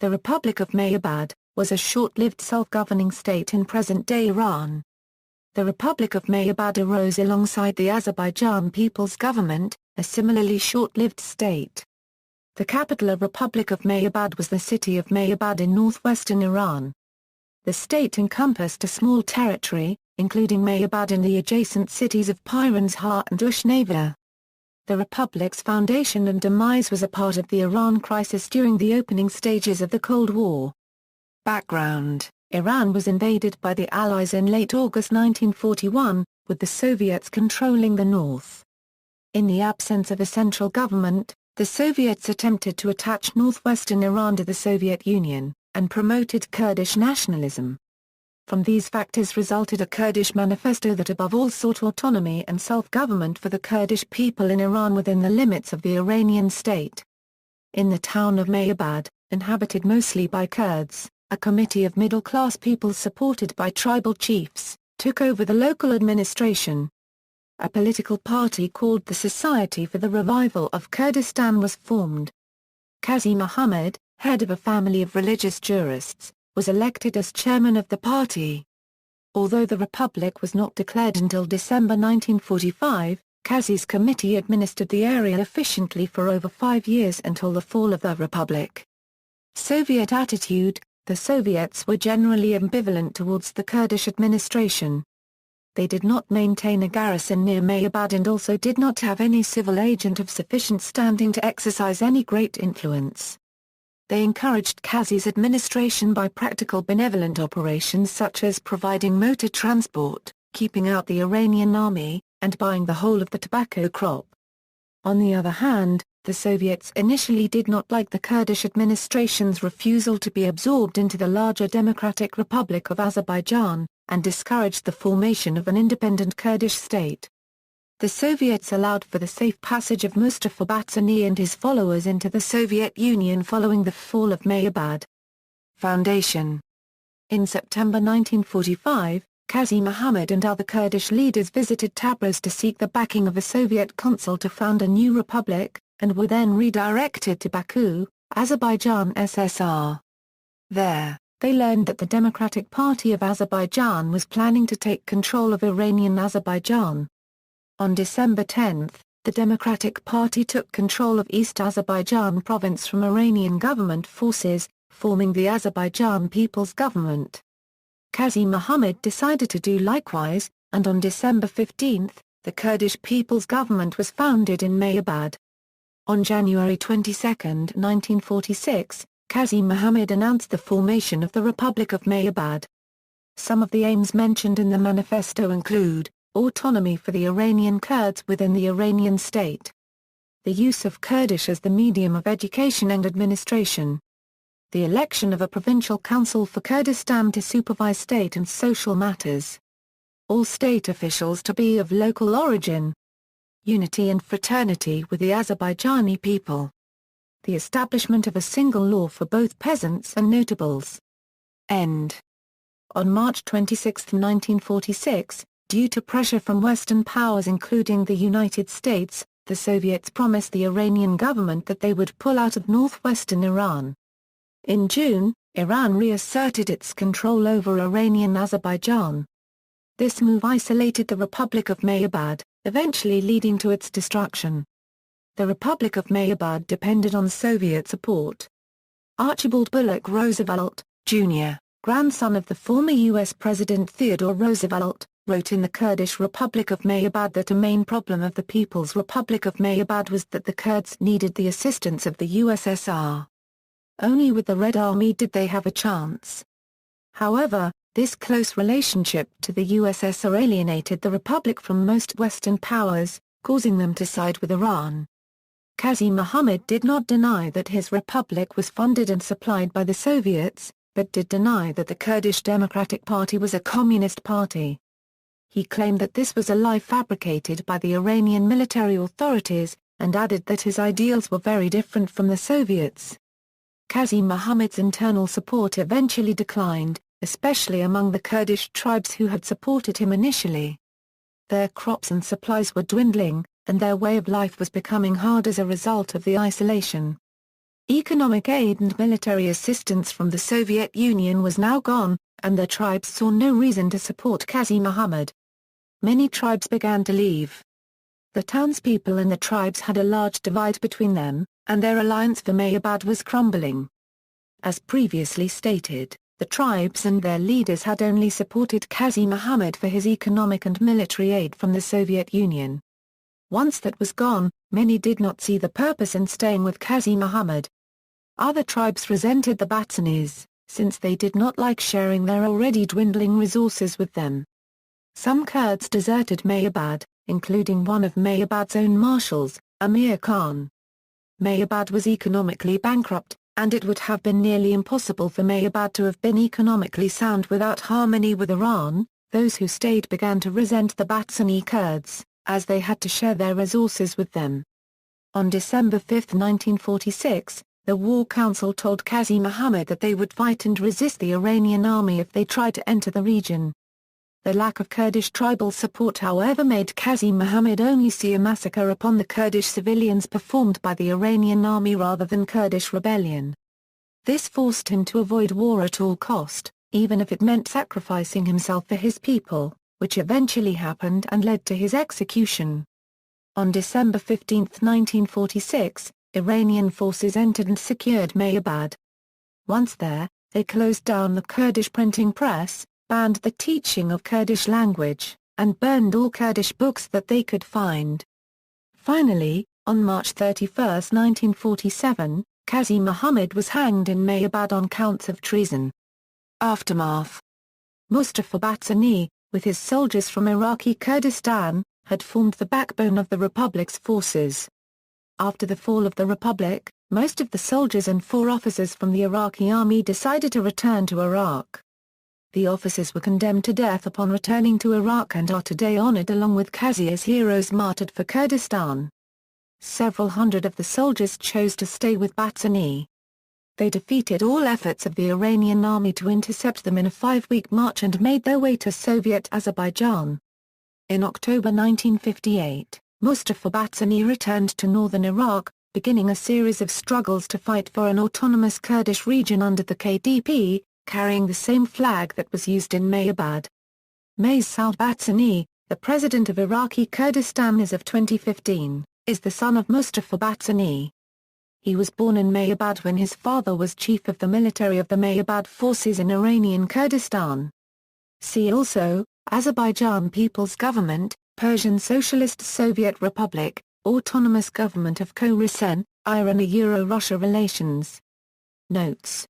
The Republic of Mahabad was a short-lived self-governing state in present-day Iran. The Republic of Mahabad arose alongside the Azerbaijan People's Government, a similarly short-lived state. The capital of Republic of Mahabad was the city of Mahabad in northwestern Iran. The state encompassed a small territory, including Mahabad and the adjacent cities of Piranshah and Ushnavia. The Republic's foundation and demise was a part of the Iran crisis during the opening stages of the Cold War. Background: Iran was invaded by the Allies in late August 1941, with the Soviets controlling the north. In the absence of a central government, the Soviets attempted to attach northwestern Iran to the Soviet Union, and promoted Kurdish nationalism. From these factors resulted a Kurdish manifesto that above all sought autonomy and self-government for the Kurdish people in Iran within the limits of the Iranian state. In the town of Mahabad, inhabited mostly by Kurds, a committee of middle-class people supported by tribal chiefs, took over the local administration. A political party called the Society for the Revival of Kurdistan was formed. Qazi Muhammad, head of a family of religious jurists, was elected as chairman of the party. Although the republic was not declared until December 1945, Qazi's committee administered the area efficiently for over 5 years until the fall of the republic. Soviet attitude: the Soviets were generally ambivalent towards the Kurdish administration. They did not maintain a garrison near Mahabad and also did not have any civil agent of sufficient standing to exercise any great influence. They encouraged Qazi's administration by practical benevolent operations such as providing motor transport, keeping out the Iranian army, and buying the whole of the tobacco crop. On the other hand, the Soviets initially did not like the Kurdish administration's refusal to be absorbed into the larger Democratic Republic of Azerbaijan, and discouraged the formation of an independent Kurdish state. The Soviets allowed for the safe passage of Mustafa Barzani and his followers into the Soviet Union following the fall of Mahabad. Foundation. In September 1945, Qazi Muhammad and other Kurdish leaders visited Tabriz to seek the backing of a Soviet consul to found a new republic, and were then redirected to Baku, Azerbaijan SSR. There, they learned that the Democratic Party of Azerbaijan was planning to take control of Iranian Azerbaijan. On December 10, the Democratic Party took control of East Azerbaijan province from Iranian government forces, forming the Azerbaijan People's Government. Qazi Muhammad decided to do likewise, and on December 15, the Kurdish People's Government was founded in Mahabad. On January 22, 1946, Qazi Muhammad announced the formation of the Republic of Mahabad. Some of the aims mentioned in the manifesto include autonomy for the Iranian Kurds within the Iranian state, the use of Kurdish as the medium of education and administration, the election of a provincial council for Kurdistan to supervise state and social matters, all state officials to be of local origin, unity and fraternity with the Azerbaijani people, the establishment of a single law for both peasants and notables. End. On March 26, 1946, due to pressure from Western powers including the United States, the Soviets promised the Iranian government that they would pull out of northwestern Iran. In June, Iran reasserted its control over Iranian Azerbaijan. This move isolated the Republic of Mahabad, eventually leading to its destruction. The Republic of Mahabad depended on Soviet support. Archibald Bullock Roosevelt, Jr., grandson of the former U.S. President Theodore Roosevelt, wrote in the Kurdish Republic of Mahabad that a main problem of the People's Republic of Mahabad was that the Kurds needed the assistance of the USSR. Only with the Red Army did they have a chance. However, this close relationship to the USSR alienated the Republic from most Western powers, causing them to side with Iran. Qazi Muhammad did not deny that his republic was funded and supplied by the Soviets, but did deny that the Kurdish Democratic Party was a communist party. He claimed that this was a lie fabricated by the Iranian military authorities, and added that his ideals were very different from the Soviets. Qazi Muhammad's internal support eventually declined, especially among the Kurdish tribes who had supported him initially. Their crops and supplies were dwindling, and their way of life was becoming hard as a result of the isolation. Economic aid and military assistance from the Soviet Union was now gone, and the tribes saw no reason to support Qazi Muhammad. Many tribes began to leave. The townspeople and the tribes had a large divide between them, and their alliance for Mahabad was crumbling. As previously stated, the tribes and their leaders had only supported Qazi Muhammad for his economic and military aid from the Soviet Union. Once that was gone, many did not see the purpose in staying with Qazi Muhammad. Other tribes resented the Batsanis, since they did not like sharing their already dwindling resources with them. Some Kurds deserted Mahabad, including one of Mahabad's own marshals, Amir Khan. Mahabad was economically bankrupt, and it would have been nearly impossible for Mahabad to have been economically sound without harmony with Iran. Those who stayed began to resent the Batsani Kurds, as they had to share their resources with them. On December 5, 1946, the War Council told Qazi Muhammad that they would fight and resist the Iranian army if they tried to enter the region. The lack of Kurdish tribal support however made Qazi Muhammad only see a massacre upon the Kurdish civilians performed by the Iranian army rather than Kurdish rebellion. This forced him to avoid war at all cost, even if it meant sacrificing himself for his people, which eventually happened and led to his execution. On December 15, 1946, Iranian forces entered and secured Mahabad. Once there, they closed down the Kurdish printing press, banned the teaching of Kurdish language, and burned all Kurdish books that they could find. Finally, on March 31, 1947, Qazi Muhammad was hanged in Mahabad on counts of treason. Aftermath. Mustafa Batsani, with his soldiers from Iraqi Kurdistan, had formed the backbone of the Republic's forces. After the fall of the Republic, most of the soldiers and 4 officers from the Iraqi army decided to return to Iraq. The officers were condemned to death upon returning to Iraq and are today honored along with Qazi as heroes martyred for Kurdistan. Several hundred of the soldiers chose to stay with Batsani. They defeated all efforts of the Iranian army to intercept them in a 5-week march and made their way to Soviet Azerbaijan. In October 1958, Mustafa Batsani returned to northern Iraq, beginning a series of struggles to fight for an autonomous Kurdish region under the KDP, carrying the same flag that was used in Mahabad. Maiz Saud Batsani, the president of Iraqi Kurdistan as of 2015, is the son of Mustafa Batsani. He was born in Mahabad when his father was chief of the military of the Mahabad forces in Iranian Kurdistan. See also, Azerbaijan People's Government, Persian Socialist Soviet Republic, Autonomous Government of Khorasan, Iran-Euro-Russia relations. Notes.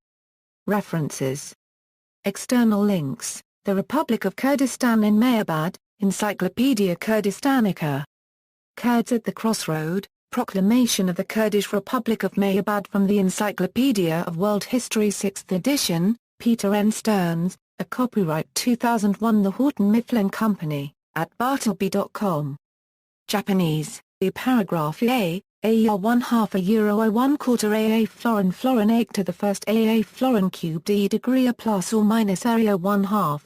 References. External links, The Republic of Kurdistan in Mahabad, Encyclopedia Kurdistanica. Kurds at the Crossroad, Proclamation of the Kurdish Republic of Mahabad from the Encyclopedia of World History 6th edition, Peter N. Stearns, a copyright 2001 The Houghton Mifflin Company, at bartleby.com. Japanese, the paragraph A, AAR 1/2 euro I 1/4 AA florin 8 to the first AA florin cubed E degree A plus or minus area 1/2.